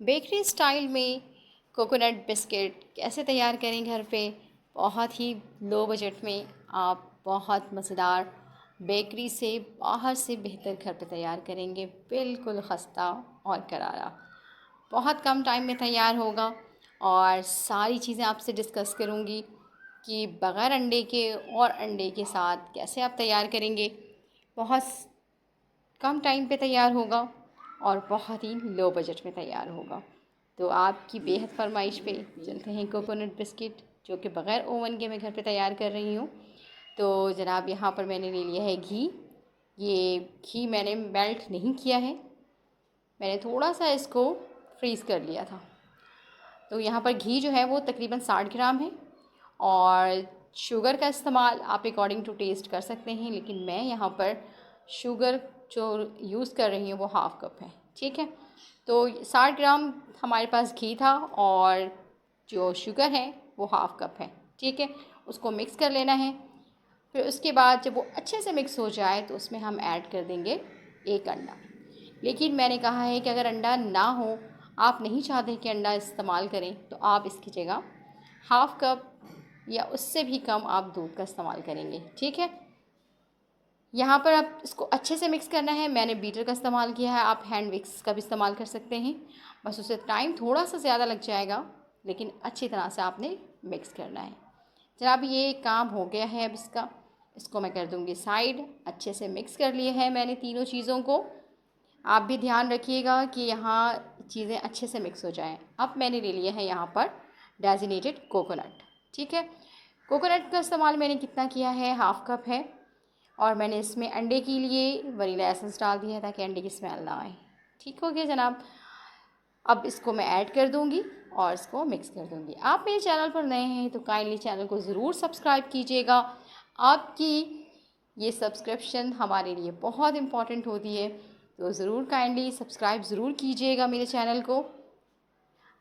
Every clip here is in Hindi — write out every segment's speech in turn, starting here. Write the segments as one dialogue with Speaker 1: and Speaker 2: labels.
Speaker 1: बेकरी स्टाइल में कोकोनट बिस्किट कैसे तैयार करें घर पे। बहुत ही लो बजट में आप बहुत मज़ेदार बेकरी से बाहर से बेहतर घर पे तैयार करेंगे, बिल्कुल खस्ता और करारा। बहुत कम टाइम में तैयार होगा और सारी चीज़ें आपसे डिस्कस करूँगी कि बग़ैर अंडे के और अंडे के साथ कैसे आप तैयार करेंगे। बहुत कम टाइम पे तैयार होगा और बहुत ही लो बजट में तैयार होगा। तो आपकी बेहद फरमाइश पे चलते हैं कोकोनट बिस्किट, जो कि बग़ैर ओवन के मैं घर पे तैयार कर रही हूँ। तो जनाब, यहाँ पर मैंने ले लिया है घी। ये घी मैंने मेल्ट नहीं किया है, मैंने थोड़ा सा इसको फ्रीज़ कर लिया था। तो यहाँ पर घी जो है वो तकरीबन 60 ग्राम है और शुगर का इस्तेमाल आप अकॉर्डिंग टू टेस्ट कर सकते हैं, लेकिन मैं यहाँ पर शुगर जो यूज़ कर रही हूँ वो हाफ़ कप है। ठीक है, तो 60 ग्राम हमारे पास घी था और जो शुगर है वो हाफ़ कप है। ठीक है, उसको मिक्स कर लेना है। फिर उसके बाद जब वो अच्छे से मिक्स हो जाए तो उसमें हम ऐड कर देंगे एक अंडा। लेकिन मैंने कहा है कि अगर अंडा ना हो, आप नहीं चाहते कि अंडा इस्तेमाल करें, तो आप इसकी जगह हाफ़ कप या उससे भी कम आप दूध का इस्तेमाल करेंगे। ठीक है, यहाँ पर आप इसको अच्छे से मिक्स करना है। मैंने बीटर का इस्तेमाल किया है, आप हैंड विक्स का भी इस्तेमाल कर सकते हैं। बस उससे टाइम थोड़ा सा ज़्यादा लग जाएगा, लेकिन अच्छी तरह से आपने मिक्स करना है। जनाब, ये काम हो गया है। अब इसको मैं कर दूँगी साइड। अच्छे से मिक्स कर लिए हैं मैंने तीनों चीज़ों को। आप भी ध्यान रखिएगा कि यहाँ चीज़ें अच्छे से मिक्स हो जाएं। अब मैंने ले लिया है यहाँ पर डेजिनेटेड कोकोनट। ठीक है, कोकोनट का इस्तेमाल मैंने कितना किया है, हाफ़ कप है। और मैंने इसमें अंडे के लिए वनीला एसेंस डाल दिया है ताकि अंडे की स्मेल ना आए। ठीक हो गया जनाब। अब इसको मैं ऐड कर दूंगी और इसको मिक्स कर दूंगी। आप मेरे चैनल पर नए हैं तो काइंडली चैनल को ज़रूर सब्सक्राइब कीजिएगा। आपकी ये सब्सक्रिप्शन हमारे लिए बहुत इम्पॉर्टेंट होती है, तो ज़रूर काइंडली सब्सक्राइब ज़रूर कीजिएगा मेरे चैनल को।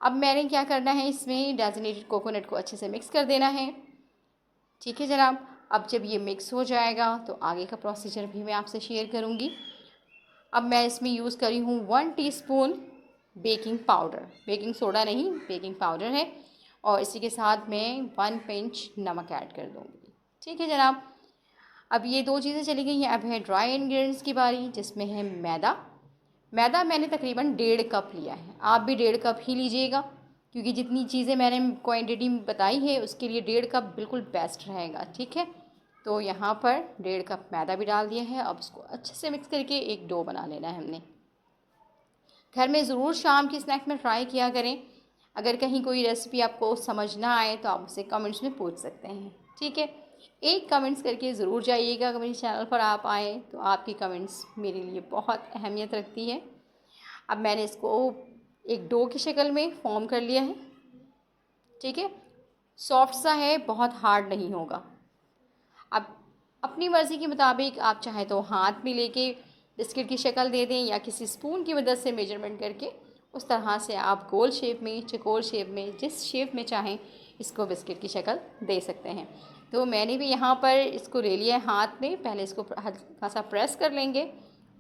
Speaker 1: अब मैंने क्या करना है, इसमें डेजिनेटेड कोकोनट को अच्छे से मिक्स कर देना है। ठीक है जनाब, अब जब ये मिक्स हो जाएगा तो आगे का प्रोसीजर भी मैं आपसे शेयर करूँगी। अब मैं इसमें यूज़ करी हूँ 1 teaspoon baking powder, baking soda नहीं, बेकिंग पाउडर है। और इसी के साथ मैं 1 पिंच नमक ऐड कर दूँगी। ठीक है जनाब, अब ये दो चीज़ें चली गई हैं। अब है ड्राई इंग्रेडिएंट्स की बारी, जिसमें है मैदा। मैदा मैंने तकरीबन 1.5 कप लिया है, आप भी 1.5 कप ही लीजिएगा, क्योंकि जितनी चीज़ें मैंने क्वांटिटी बताई है उसके लिए 1.5 कप बिल्कुल बेस्ट रहेगा। ठीक है, तो यहाँ पर 1.5 कप मैदा भी डाल दिया है। अब उसको अच्छे से मिक्स करके एक डो बना लेना है हमने। घर में ज़रूर शाम की स्नैक में ट्राई किया करें। अगर कहीं कोई रेसिपी आपको समझ ना आए तो आप मुझसे कमेंट्स में पूछ सकते हैं। ठीक है, एक कमेंट्स करके ज़रूर जाइएगा। अगर मेरे चैनल पर आप आएँ तो आपकी कमेंट्स मेरे लिए बहुत अहमियत रखती है। अब मैंने इसको एक डो की शक्ल में फॉर्म कर लिया है। ठीक है, सॉफ्ट सा है, बहुत हार्ड नहीं होगा। अब अपनी मर्ज़ी के मुताबिक आप चाहे तो हाथ में लेके बिस्किट की शक्ल दे दें या किसी स्पून की मदद से मेजरमेंट करके उस तरह से आप गोल शेप में, चौकोर शेप में, जिस शेप में चाहें इसको बिस्किट की शक्ल दे सकते हैं। तो मैंने भी यहाँ पर इसको ले लिया है हाथ में। पहले इसको हल्का सा प्रेस कर लेंगे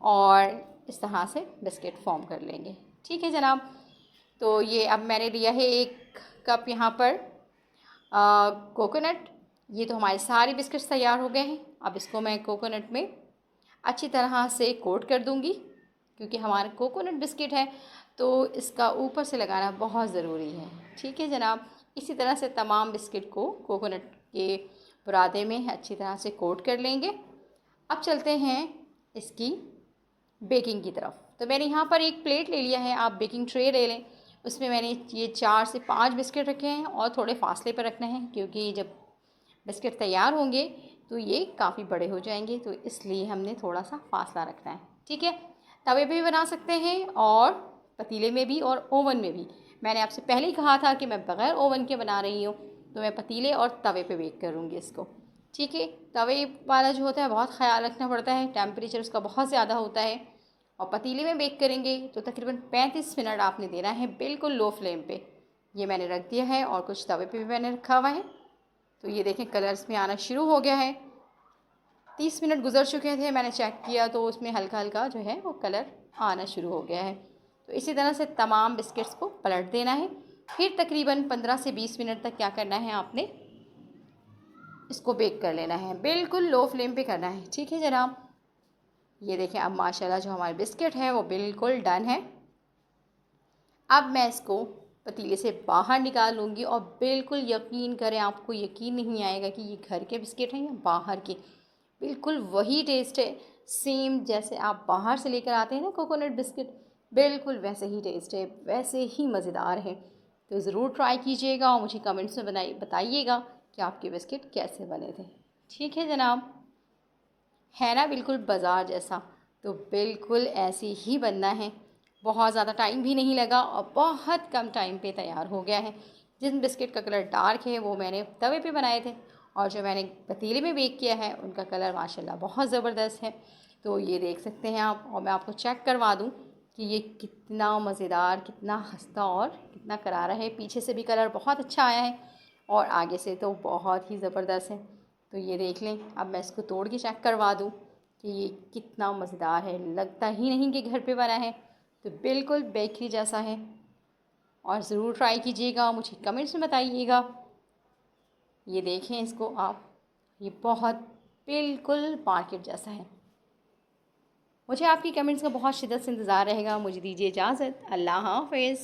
Speaker 1: और इस तरह से बिस्किट फॉर्म कर लेंगे। ठीक है जनाब, तो ये अब मैंने लिया है 1 कप यहाँ पर कोकोनट। ये तो हमारे सारे बिस्किट्स तैयार हो गए हैं। अब इसको मैं कोकोनट में अच्छी तरह से कोट कर दूंगी, क्योंकि हमारा कोकोनट बिस्किट है तो इसका ऊपर से लगाना बहुत ज़रूरी है। ठीक है जनाब, इसी तरह से तमाम बिस्किट को कोकोनट के बुरादे में अच्छी तरह से कोट कर लेंगे। अब चलते हैं इसकी बेकिंग की तरफ। तो मैंने यहाँ पर एक प्लेट ले लिया है, आप बेकिंग ट्रे ले लें। उसमें मैंने ये 4 से 5 बिस्किट रखे हैं और थोड़े फासले पर रखने हैं, क्योंकि जब बिस्किट तैयार होंगे तो ये काफ़ी बड़े हो जाएंगे, तो इसलिए हमने थोड़ा सा फासला रखना है। ठीक है, तवे पे भी बना सकते हैं और पतीले में भी और ओवन में भी। मैंने आपसे पहले ही कहा था कि मैं बग़ैर ओवन के बना रही हूँ, तो मैं पतीले और तवे पे बेक करूँगी इसको। ठीक है, तवे वाला जो होता है बहुत ख्याल रखना पड़ता है, टेम्परेचर उसका बहुत ज़्यादा होता है। और पतीले में बेक करेंगे तो तकरीबन 35 मिनट आपने देना है, बिल्कुल लो फ्लेम पे। ये मैंने रख दिया है और कुछ तवे पे भी मैंने रखा हुआ है। तो ये देखें, कलर्स में आना शुरू हो गया है। 30 मिनट गुजर चुके थे, मैंने चेक किया तो उसमें हल्का हल्का जो है वो कलर आना शुरू हो गया है। तो इसी तरह से तमाम बिस्किट्स को पलट देना है। फिर तकरीबन 15 से 20 मिनट तक क्या करना है, आपने इसको बेक कर लेना है। बिल्कुल लो फ्लेम पे करना है, ठीक है जनाब। ये देखें अब माशाल्लाह जो हमारे बिस्किट है वो बिल्कुल डन है। अब मैं इसको पतीले से बाहर निकाल लूँगी और बिल्कुल यकीन करें, आपको यकीन नहीं आएगा कि ये घर के बिस्किट हैं या बाहर के। बिल्कुल वही टेस्ट है, सेम जैसे आप बाहर से लेकर आते हैं ना कोकोनट बिस्किट, बिल्कुल वैसे ही टेस्ट है, वैसे ही मज़ेदार है। तो ज़रूर ट्राई कीजिएगा और मुझे कमेंट्स में बताइएगा कि आपके बिस्किट कैसे बने थे। ठीक है जनाब, है ना बिल्कुल बाज़ार जैसा। तो बिल्कुल ऐसे ही बनना है। बहुत ज़्यादा टाइम भी नहीं लगा और बहुत कम टाइम पे तैयार हो गया है। जिन बिस्किट का कलर डार्क है वो मैंने तवे पे बनाए थे और जो मैंने पतीले में बेक किया है उनका कलर माशाल्लाह बहुत ज़बरदस्त है। तो ये देख सकते हैं आप, और मैं आपको चेक करवा दूँ कि ये कितना मज़ेदार, कितना खस्ता और कितना करारा है। पीछे से भी कलर बहुत अच्छा आया है और आगे से तो बहुत ही ज़बरदस्त है। तो ये देख लें, अब मैं इसको तोड़ के चेक करवा दूँ कि ये कितना मज़ेदार है। लगता ही नहीं कि घर पे बना है, तो बिल्कुल बेकरी जैसा है। और ज़रूर ट्राई कीजिएगा, मुझे कमेंट्स में बताइएगा। ये देखें इसको आप, ये बहुत बिल्कुल मार्केट जैसा है। मुझे आपकी कमेंट्स का बहुत शिद्दत से इंतज़ार रहेगा। मुझे दीजिए इजाज़त। अल्लाह हाफ़िज़।